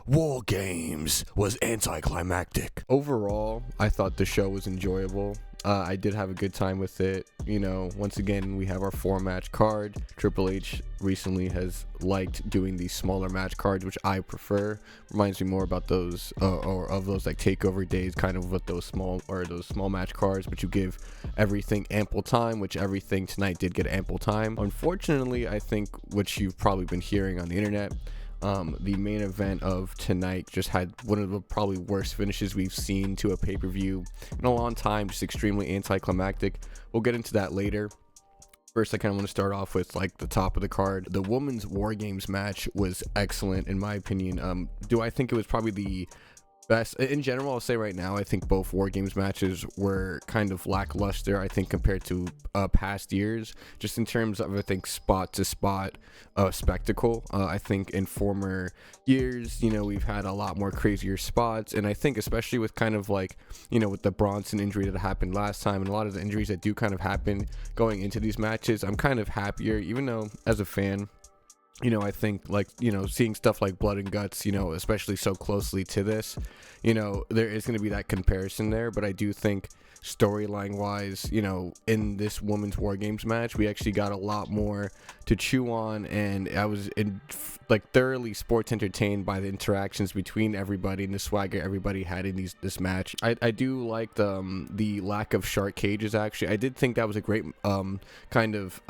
WarGames was anticlimactic. Overall, I thought the show was enjoyable. I did have a good time with it. Once again, we have our 4-match card. Triple H recently has liked doing these smaller match cards, which I prefer. Reminds me more about those or of those like takeover days, kind of with those small match cards, but you give everything ample time, which everything tonight did get ample time. Unfortunately, I think, which you've probably been hearing on the internet, the main event of tonight just had one of the probably worst finishes we've seen to a pay-per-view in a long time, just extremely anticlimactic. We'll get into that later. First, I kind of want to start off with like the top of the card. The women's WarGames match was excellent in my opinion. Do I think it was probably the best in general? I'll say right now, I think both WarGames matches were kind of lackluster, I think, compared to past years, just in terms of, I think, spot to spot spectacle. I think in former years, we've had a lot more crazier spots, and I think especially with kind of like, with the Bronson injury that happened last time and a lot of the injuries that do kind of happen going into these matches, I'm kind of happier, even though as a fan, I think like, seeing stuff like blood and guts, especially so closely to this, there is going to be that comparison there. But I do think storyline wise, in this women's WarGames match, we actually got a lot more to chew on. And I was thoroughly sports entertained by the interactions between everybody and the swagger everybody had in this match. I do like the lack of shark cages. Actually, I did think that was a great kind of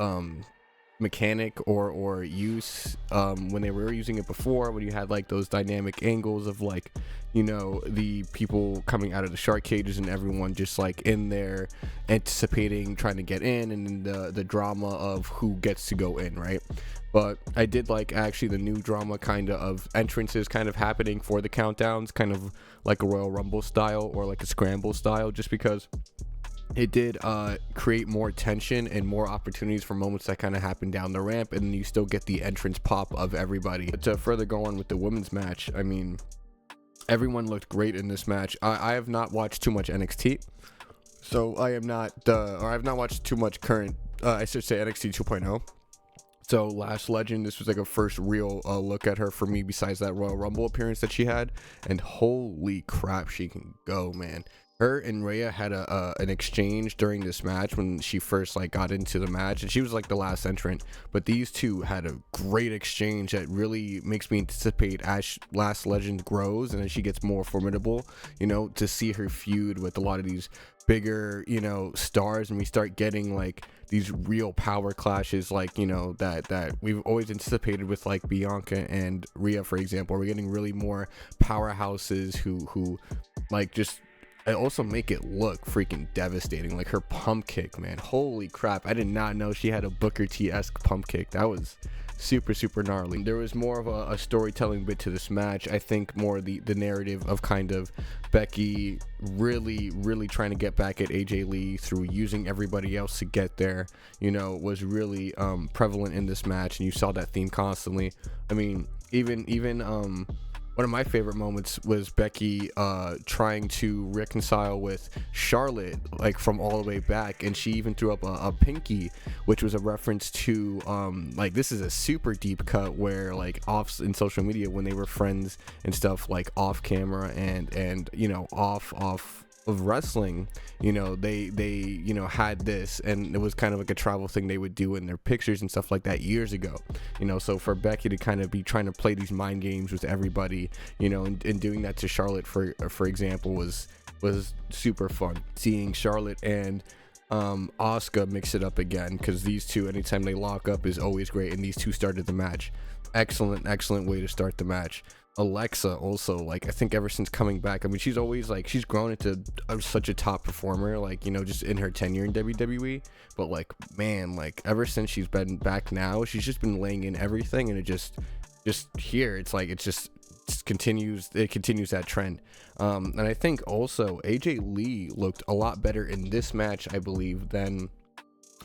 mechanic or use when they were using it before, when you had like those dynamic angles of like, the people coming out of the shark cages and everyone just like in there anticipating trying to get in, and the drama of who gets to go in, right? But I did like actually the new drama kind of entrances kind of happening for the countdowns, kind of like a Royal Rumble style or like a scramble style, just because it did create more tension and more opportunities for moments that kind of happen down the ramp, and you still get the entrance pop of everybody. But to further go on with the women's match, I mean, everyone looked great in this match. I have not watched too much NXT, so I have not watched too much current, I should say NXT 2.0. So Lash Legend, this was like a first real look at her for me, besides that Royal Rumble appearance that she had, and holy crap, she can go, man. Her and Rhea had an exchange during this match when she first like got into the match, and she was like the last entrant, but these two had a great exchange that really makes me anticipate as Lash Legend grows and as she gets more formidable, to see her feud with a lot of these bigger stars, and we start getting like these real power clashes, like that we've always anticipated with like Bianca and Rhea, for example. We're getting really more powerhouses who like just also make it look freaking devastating. Like her pump kick, man, holy crap, I did not know she had a Booker T-esque pump kick. That was super gnarly. There was more of a storytelling bit to this match. I think more the narrative of kind of Becky really trying to get back at AJ Lee through using everybody else to get there, was really prevalent in this match, and you saw that theme constantly. I mean, even one of my favorite moments was Becky trying to reconcile with Charlotte, like from all the way back, and she even threw up a pinky, which was a reference to like, this is a super deep cut where like off in social media when they were friends and stuff, like off camera and off of wrestling, they had this, and it was kind of like a travel thing they would do in their pictures and stuff like that years ago, so for Becky to kind of be trying to play these mind games with everybody, and doing that to Charlotte, for example, was super fun. Seeing Charlotte and Asuka mix it up again, because these two, anytime they lock up, is always great, and these two started the match. Excellent way to start the match. Alexa also, like, I think ever since coming back, I mean, she's always like, she's grown into such a top performer, like, just in her tenure in WWE, but like, man, like ever since she's been back now, she's just been laying in everything, and it just here, it's like, it continues that trend. And I think also AJ Lee looked a lot better in this match, I believe, than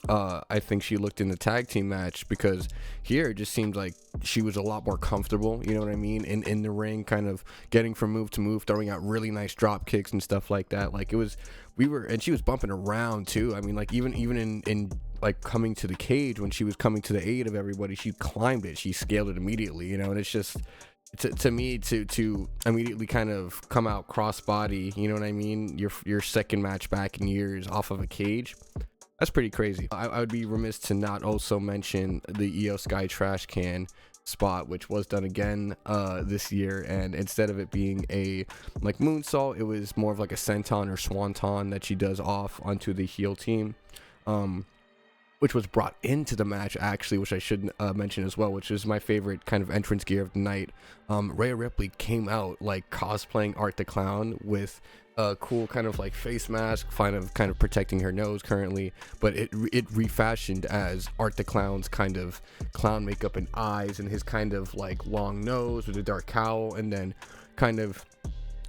I think she looked in the tag team match, because here it just seemed like she was a lot more comfortable, you know what I mean, in the ring, kind of getting from move to move, throwing out really nice drop kicks and stuff like that. Like, and she was bumping around too. I mean, like, even in like coming to the cage, when she was coming to the aid of everybody, she climbed it, she scaled it immediately, and it's to me to immediately kind of come out crossbody, you know what I mean? Your second match back in years off of a cage. That's pretty crazy. I would be remiss to not also mention the Io Sky trash can spot, which was done again this year, and instead of it being a like moonsault, it was more of like a senton or swanton that she does off onto the heel team, which was brought into the match actually, which I should mention as well, which is my favorite kind of entrance gear of the night. Rhea Ripley came out like cosplaying Art the Clown with a cool kind of like face mask, kind of protecting her nose currently, but it refashioned as Art the Clown's kind of clown makeup and eyes, and his kind of like long nose with a dark cowl, and then kind of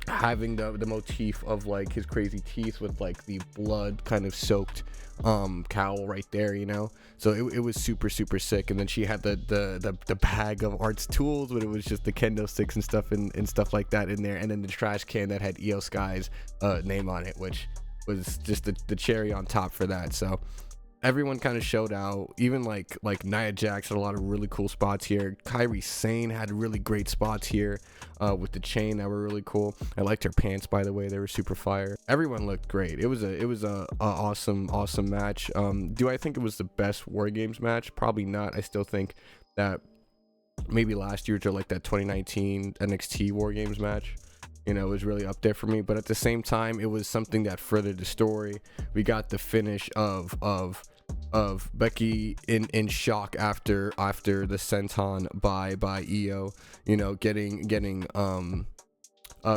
having the motif of like his crazy teeth with like the blood kind of soaked cowl right there, you know. So it was super sick. And then she had the bag of Art's tools, but it was just the kendo sticks and stuff like that in there, and then the trash can that had Io Sky's name on it, which was just the cherry on top for that. So everyone kind of showed out. Even like Nia Jax had a lot of really cool spots here. Kairi Sane had really great spots here with the chain that were really cool. I liked her pants, by the way. They were super fire. Everyone looked great. It was a awesome match. Do I think it was the best WarGames match? Probably not. I still think that maybe last year to like that 2019 NXT WarGames match, you know, it was really up there for me. But at the same time, it was something that furthered the story. We got the finish of Becky in shock after the senton by Io, you know, getting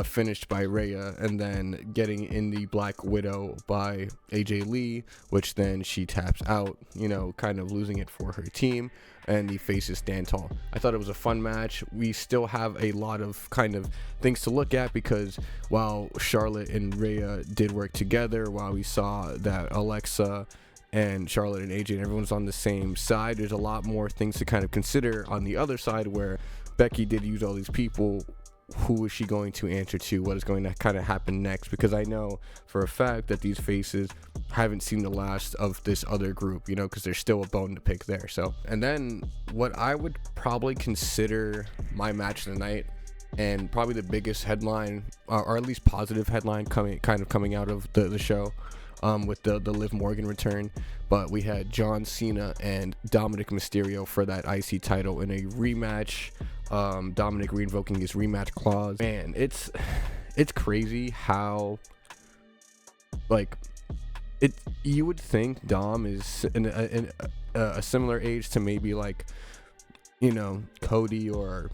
finished by Rhea, and then getting in the Black Widow by AJ Lee, which then she taps out, you know, kind of losing it for her team, and the faces stand tall. I thought it was a fun match. We still have a lot of kind of things to look at, because while Charlotte and Rhea did work together, while we saw that Alexa and Charlotte and AJ and everyone's on the same side, there's a lot more things to kind of consider on the other side, where Becky did use all these people. Who is she going to answer to? What is going to kind of happen next? Because I know for a fact that these faces haven't seen the last of this other group, you know, because there's still a bone to pick there. So, and then what I would probably consider my match of the night, and probably the biggest headline, or at least positive headline coming out of the show, with the Liv Morgan return. But we had John Cena and Dominic Mysterio for that IC title in a rematch. Dominic reinvoking his rematch clause. Man, it's crazy how, like, you would think Dom is in a similar age to maybe like, you know, Cody or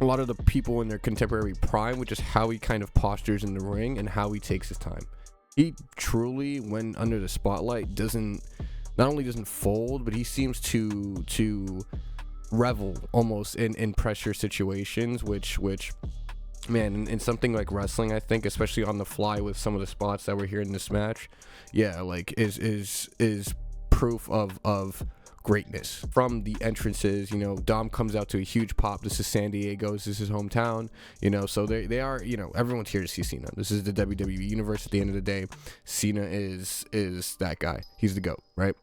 a lot of the people in their contemporary prime, which is how he kind of postures in the ring and how he takes his time. He truly, when under the spotlight, not only doesn't fold, but he seems to revel almost in pressure situations, which man, in something like wrestling, I think, especially on the fly with some of the spots that we're here in this match, yeah, like is proof of greatness. From the entrances, you know, Dom comes out to a huge pop. This is San Diego, this is his hometown, you know, so they are, you know, everyone's here to see Cena. This is the WWE universe. At the end of the day, Cena is that guy. He's the GOAT, right?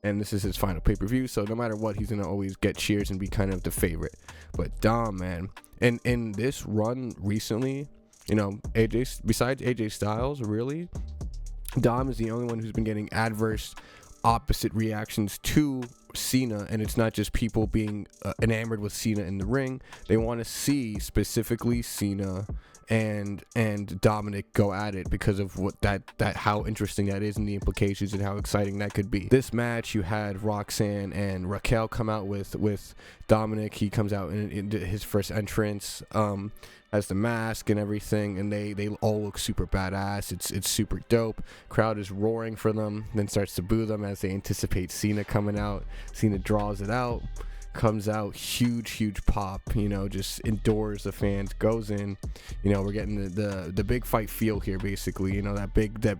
And this is his final pay-per-view, so no matter what, he's gonna always get cheers and be kind of the favorite. But Dom, man, and in this run recently, you know, besides AJ Styles, really, Dom is the only one who's been getting adverse opposite reactions to Cena, and it's not just people being enamored with Cena in the ring. They want to see specifically Cena and Dominic go at it because of what that how interesting that is and the implications and how exciting that could be. This match, you had Roxanne and Raquel come out with Dominic. He comes out in his first entrance, has the mask and everything, and they all look super badass. It's super dope. Crowd is roaring for them, then starts to boo them as they anticipate Cena coming out. Cena draws it out, comes out, huge pop, you know, just endures the fans, goes in, you know, we're getting the big fight feel here, basically, you know, that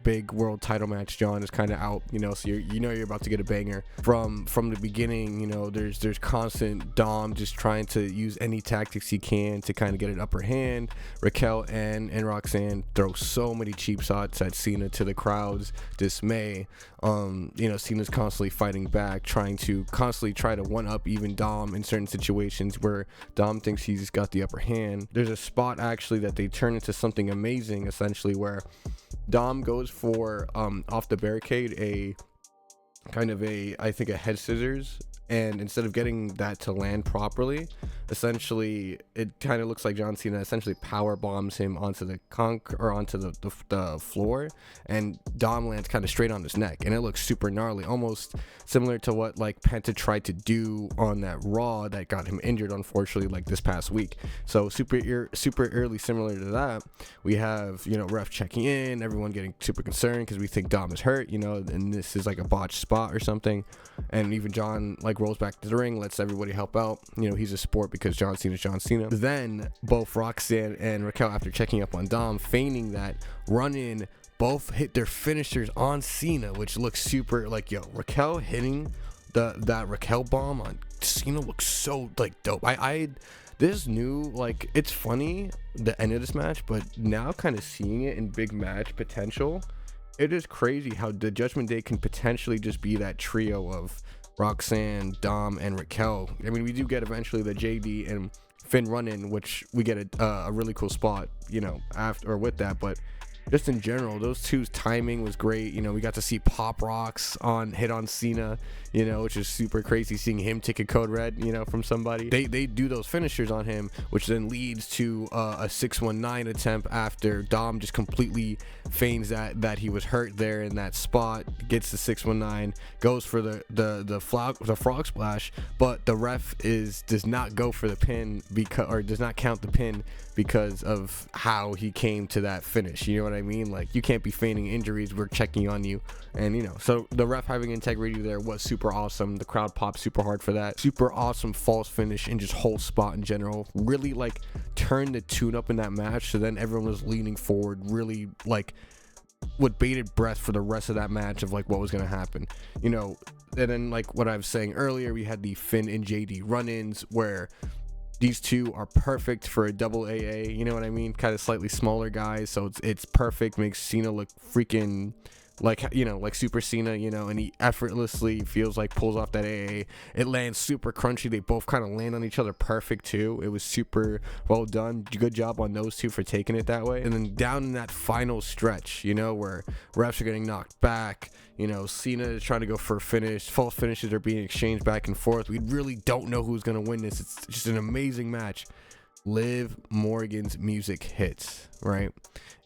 big world title match, John, is kind of out, you know, so you're about to get a banger from the beginning. You know, there's constant Dom just trying to use any tactics he can to kind of get an upper hand. Raquel and Roxanne throw so many cheap shots at Cena to the crowd's dismay. You know, Cena's constantly fighting back, trying to one up even Dom in certain situations where Dom thinks he's got the upper hand. There's a spot actually that they turn into something amazing, essentially, where Dom goes for off the barricade a kind of I think a head scissors, and instead of getting that to land properly, essentially it kind of looks like John Cena essentially power bombs him onto the onto the floor, and Dom lands kind of straight on his neck, and it looks super gnarly, almost similar to what like Penta tried to do on that Raw that got him injured, unfortunately, like this past week. So super early similar to that, we have, you know, ref checking in, everyone getting super concerned because we think Dom is hurt, you know, and this is like a botched spot or something, and even John like rolls back to the ring, lets everybody help out. You know, he's a sport because John Cena's John Cena. Then both Roxanne and Raquel, after checking up on Dom, feigning that run in, both hit their finishers on Cena, which looks super like, yo, Raquel hitting that Raquel bomb on Cena looks so like dope. This new, like, it's funny the end of this match, but now kind of seeing it in big match potential, it is crazy how the Judgment Day can potentially just be that trio of Roxanne, Dom, and Raquel. I mean, we do get eventually the JD and Finn run-in, which we get a really cool spot, you know, after or with that, but just in general, those two's timing was great. You know, we got to see Pop Rocks hit on Cena, you know, which is super crazy, seeing him take a code red, you know, from somebody. They do those finishers on him, which then leads to a 619 attempt after Dom just completely feigns that he was hurt there in that spot, gets the 619, goes for the frog splash, but the ref does not go for the pin does not count the pin because of how he came to that finish. You know what I mean? Like, you can't be feigning injuries, we're checking on you. And, you know, so the ref having integrity there was super awesome. The crowd popped super hard for that. Super awesome false finish and just whole spot in general. Really, like, turned the tune up in that match, so then everyone was leaning forward, really, like, with bated breath for the rest of that match of, like, what was going to happen. You know, and then, like, what I was saying earlier, we had the Finn and JD run-ins where these two are perfect for a double AA, you know what I mean? Kind of slightly smaller guys, so it's perfect. Makes Cena look freaking like, you know, like Super Cena, you know, and he effortlessly feels like pulls off that AA. It lands super crunchy. They both kind of land on each other perfect too. It was super well done. Good job on those two for taking it that way. And then down in that final stretch, you know, where refs are getting knocked back, you know, Cena is trying to go for a finish. False finishes are being exchanged back and forth. We really don't know who's going to win this. It's just an amazing match. Liv Morgan's music hits, right?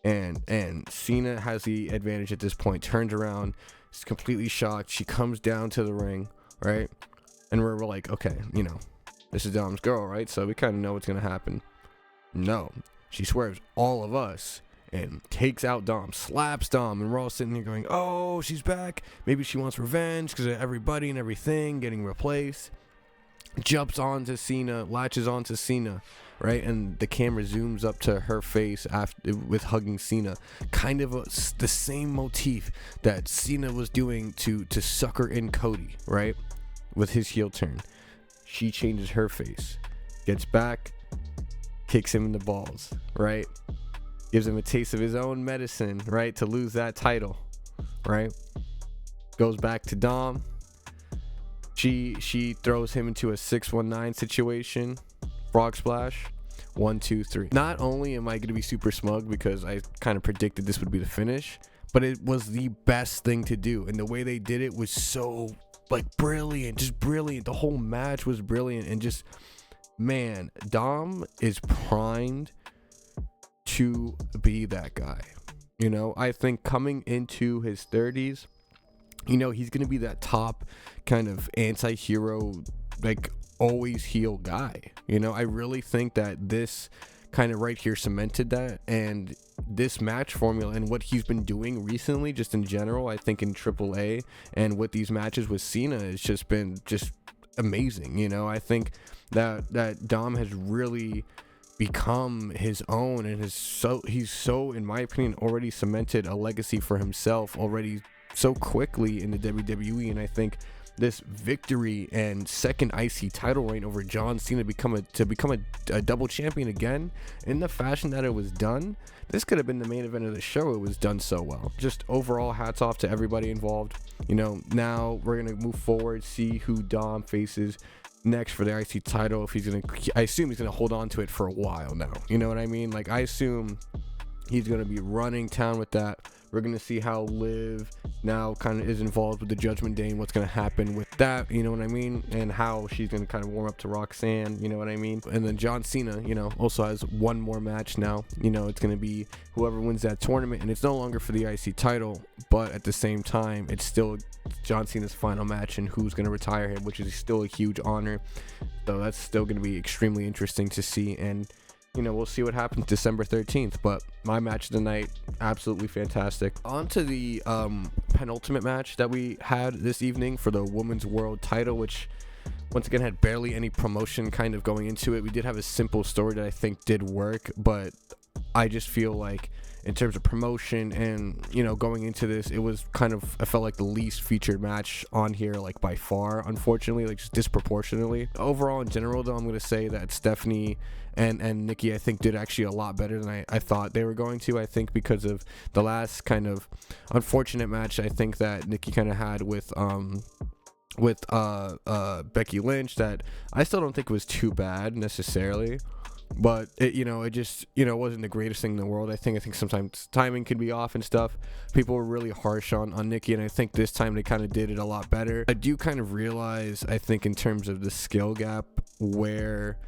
And Cena has the advantage at this point. Turns around, is completely shocked. She comes down to the ring, right? And we're like, okay, you know, this is Dom's girl, right? So we kind of know what's going to happen. No, she swerves all of us and takes out Dom, slaps Dom, and we're all sitting here going, oh, she's back. Maybe she wants revenge because of everybody and everything getting replaced. Jumps onto Cena, latches onto Cena, right? And the camera zooms up to her face after with hugging Cena. Kind of the same motif that Cena was doing to sucker in Cody, right? With his heel turn. She changes her face, gets back, kicks him in the balls, right? Gives him a taste of his own medicine, right? To lose that title, right? Goes back to Dom. She throws him into a 619 situation, frog splash, 1 2 3. Not only am I going to be super smug because I kind of predicted this would be the finish, but it was the best thing to do, and the way they did it was so like brilliant, just brilliant. The whole match was brilliant, and just, man, Dom is primed to be that guy. You know, I think coming into his 30s, you know, he's gonna be that top kind of anti-hero, like always heel guy. You know, I really think that this kind of right here cemented that, and this match formula and what he's been doing recently, just in general, I think in AAA and with these matches with Cena, has just been just amazing. You know, I think that Dom has really become his own, and he's so, in my opinion, already cemented a legacy for himself already so quickly in the WWE. And I think this victory and second IC title reign over John Cena to become a double champion again in the fashion that it was done, this could have been the main event of the show. It was done so well. Just overall, hats off to everybody involved. You know, now we're gonna move forward, see who Dom faces next for the IC title. If he's gonna, I assume he's gonna hold on to it for a while now. You know what I mean? Like, I assume he's gonna be running town with that. We're gonna see how Liv now kind of is involved with the Judgment Day and what's gonna happen with that. You know what I mean? And how she's gonna kind of warm up to Roxanne. You know what I mean? And then John Cena, you know, also has one more match now. You know, it's gonna be whoever wins that tournament, and it's no longer for the IC title, but at the same time, it's still John Cena's final match and who's gonna retire him, which is still a huge honor. So that's still gonna be extremely interesting to see. And you know, we'll see what happens December 13th, but my match of the night, absolutely fantastic. On to the penultimate match that we had this evening for the Women's World title, which once again had barely any promotion kind of going into it. We did have a simple story that I think did work, but I just feel like in terms of promotion and, you know, going into this, it was kind of, I felt like the least featured match on here, like by far, unfortunately, like just disproportionately. Overall, in general, though, I'm going to say that Stephanie and Nikki, I think, did actually a lot better than I thought they were going to. I think because of the last kind of unfortunate match, I think that Nikki kind of had with Becky Lynch, that I still don't think was too bad necessarily. But it, you know, it just, you know, wasn't the greatest thing in the world. I think sometimes timing can be off and stuff. People were really harsh on Nikki, and I think this time they kind of did it a lot better. I do kind of realize, I think, in terms of the skill gap, where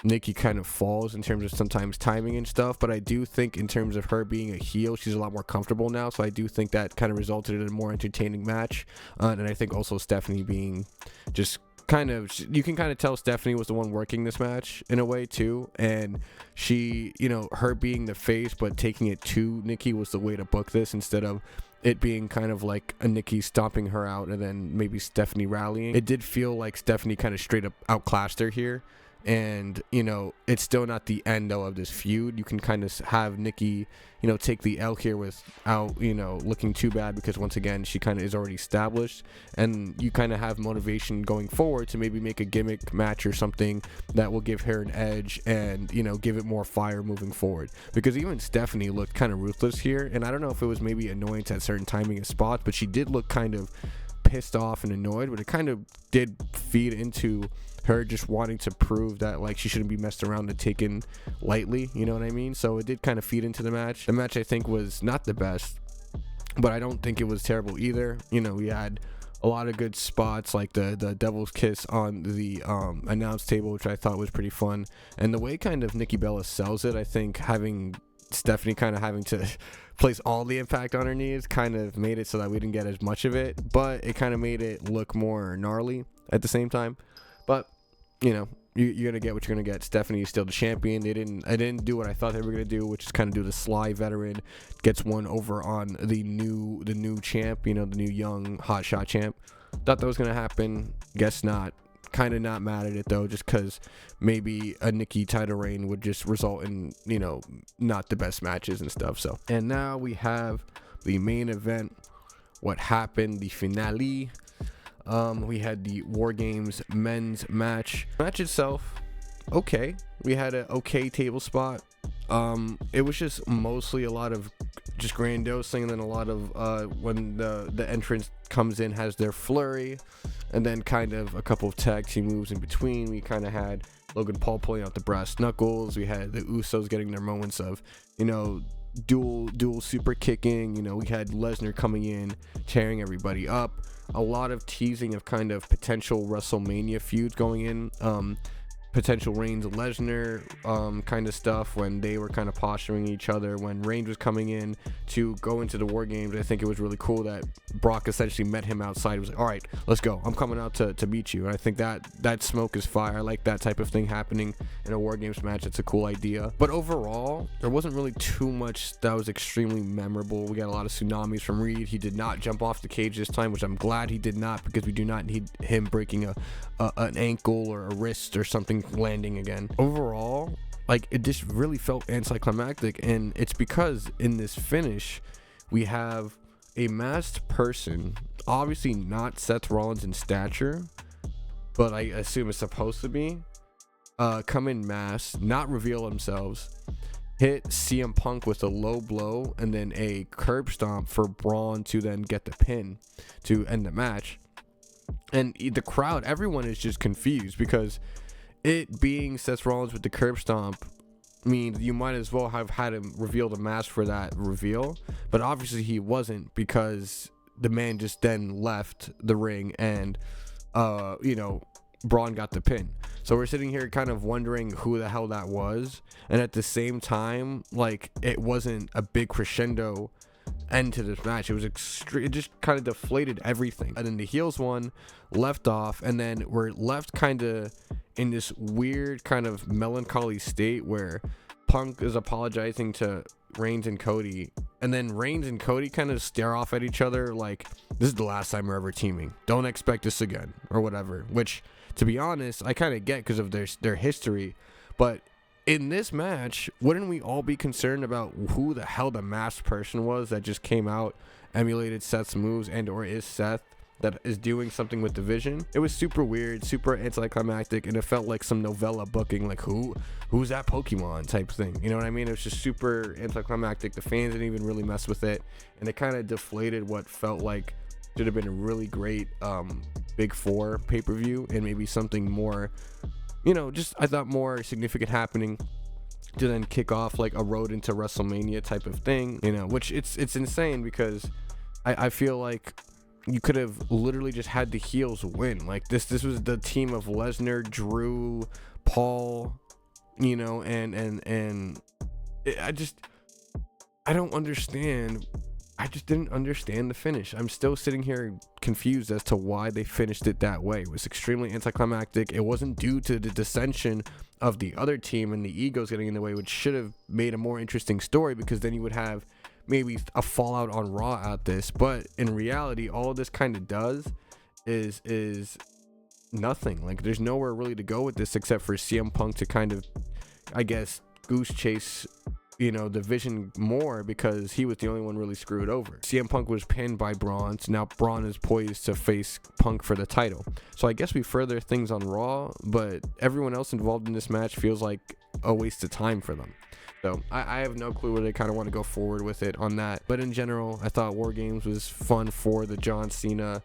Nikki kind of falls in terms of sometimes timing and stuff. But I do think in terms of her being a heel, she's a lot more comfortable now. So I do think that kind of resulted in a more entertaining match. And I think also Stephanie being just kind of, you can kind of tell Stephanie was the one working this match in a way too, and she, you know, her being the face but taking it to Nikki was the way to book this, instead of it being kind of like a Nikki stomping her out and then maybe Stephanie rallying. It did feel like Stephanie kind of straight up outclassed her here. And, you know, it's still not the end though of this feud. You can kind of have Nikki, you know, take the L here without, you know, looking too bad, because once again, she kind of is already established, and you kind of have motivation going forward to maybe make a gimmick match or something that will give her an edge and, you know, give it more fire moving forward. Because even Stephanie looked kind of ruthless here, and I don't know if it was maybe annoyance at certain timing and spots, but she did look kind of pissed off and annoyed, but it kind of did feed into her just wanting to prove that, like, she shouldn't be messed around and taken lightly, you know what I mean? So it did kind of feed into the match. The match, I think, was not the best, but I don't think it was terrible either. You know, we had a lot of good spots, like the devil's kiss on the announce table, which I thought was pretty fun. And the way kind of Nikki Bella sells it, I think having Stephanie kind of having to place all the impact on her knees kind of made it so that we didn't get as much of it, but it kind of made it look more gnarly at the same time. But, you know, you're gonna get what you're gonna get. Stephanie is still the champion. I didn't do what I thought they were gonna do, which is kind of do the sly veteran gets one over on the new champ, you know, the new young hotshot champ. Thought that was gonna happen. Guess not. Kind of not mad at it though, just because maybe a Nikki title reign would just result in, you know, not the best matches and stuff. So, and now we have the main event. What happened? The finale. We had the WarGames men's match. Match itself, okay. We had an okay table spot. It was just mostly a lot of just grandiosing, and then a lot of when the entrance comes in, has their flurry, and then kind of a couple of tag team moves in between. We kind of had Logan Paul pulling out the brass knuckles. We had the Usos getting their moments of, you know, dual super kicking. You know, we had Lesnar coming in, tearing everybody up. A lot of teasing of kind of potential WrestleMania feuds going in. Potential Reigns and Lesnar kind of stuff when they were kind of posturing each other. When Reigns was coming in to go into the War Games, I think it was really cool that Brock essentially met him outside. He was like, all right, let's go. I'm coming out to meet you. And I think that smoke is fire. I like that type of thing happening in a War Games match. It's a cool idea. But overall, there wasn't really too much that was extremely memorable. We got a lot of tsunamis from Reed. He did not jump off the cage this time, which I'm glad he did not, because we do not need him breaking an ankle or a wrist or something landing again. Overall, like, it just really felt anticlimactic, and it's because in this finish we have a masked person, obviously not Seth Rollins in stature, but I assume it's supposed to be, come in masked, not reveal themselves, hit CM Punk with a low blow, and then a curb stomp for Braun to then get the pin to end the match. And the crowd, everyone is just confused because it being Seth Rollins with the curb stomp means you might as well have had him reveal the mask for that reveal. But obviously he wasn't, because the man just then left the ring and, Braun got the pin. So we're sitting here kind of wondering who the hell that was. And at the same time, like, it wasn't a big crescendo end to this match. It was it just kind of deflated everything. And then the heels won, left off, and then we're left kind of in this weird kind of melancholy state where Punk is apologizing to Reigns and Cody, and then Reigns and Cody kind of stare off at each other like, this is the last time we're ever teaming, don't expect this again, or whatever. Which, to be honest, I kind of get because of their history. But in this match, wouldn't we all be concerned about who the hell the masked person was that just came out, emulated Seth's moves, and or is Seth, that is doing something with the Vision? It was super weird, super anticlimactic, and it felt like some novella booking, like who's that Pokemon type thing. You know what I mean? It was just super anticlimactic. The fans didn't even really mess with it, and it kind of deflated what felt like should have been a really great Big Four pay-per-view, and maybe something more, just I thought more significant happening to then kick off like a road into WrestleMania type of thing, which it's insane because I feel like you could have literally just had the heels win. Like this was the team of Lesnar, Drew, Paul, and I don't understand. I just didn't understand the finish. I'm still sitting here confused as to why they finished it that way. It was extremely anticlimactic. It wasn't due to the dissension of the other team and the egos getting in the way, which should have made a more interesting story, because then you would have maybe a fallout on Raw at this. But in reality, all this kind of does is nothing. Like, there's nowhere really to go with this except for CM Punk to kind of, I guess, goose chase the Vision more, because he was the only one really screwed over. CM Punk was pinned by Braun, so now Braun is poised to face Punk for the title. So I guess we further things on Raw, but everyone else involved in this match feels like a waste of time for them. So I have no clue where they kind of want to go forward with it on that. But in general, I thought WarGames was fun for the John Cena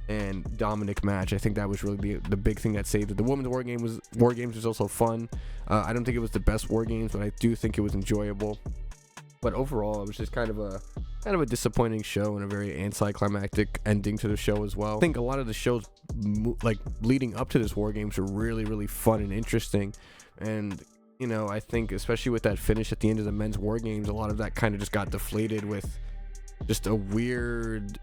and Dominic match. I think that was really the big thing that saved it. The women's WarGames was also fun. I don't think it was the best WarGames, but I do think it was enjoyable. But overall, it was just kind of a disappointing show and a very anticlimactic ending to the show as well. I think a lot of the shows like leading up to this WarGames were really, really fun and interesting. And I think especially with that finish at the end of the men's WarGames, a lot of that kind of just got deflated with just a weird,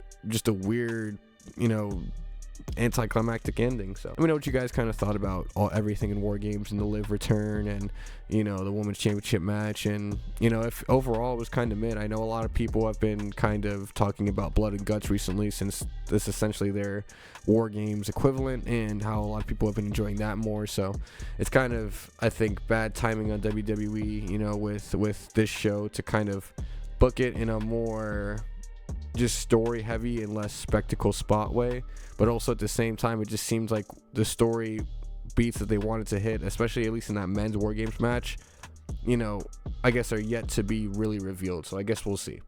anticlimactic ending. So let me know what you guys kind of thought about everything in WarGames and the Liv return and the women's championship match, and if overall it was kind of mid. I know a lot of people have been kind of talking about Blood and Guts recently, since this is essentially their WarGames equivalent, and how a lot of people have been enjoying that more. So it's kind of, I think, bad timing on WWE with this show to kind of book it in a more just story heavy and less spectacle spot way. But also at the same time, it just seems like the story beats that they wanted to hit, especially at least in that men's WarGames match, I guess are yet to be really revealed. So I guess we'll see.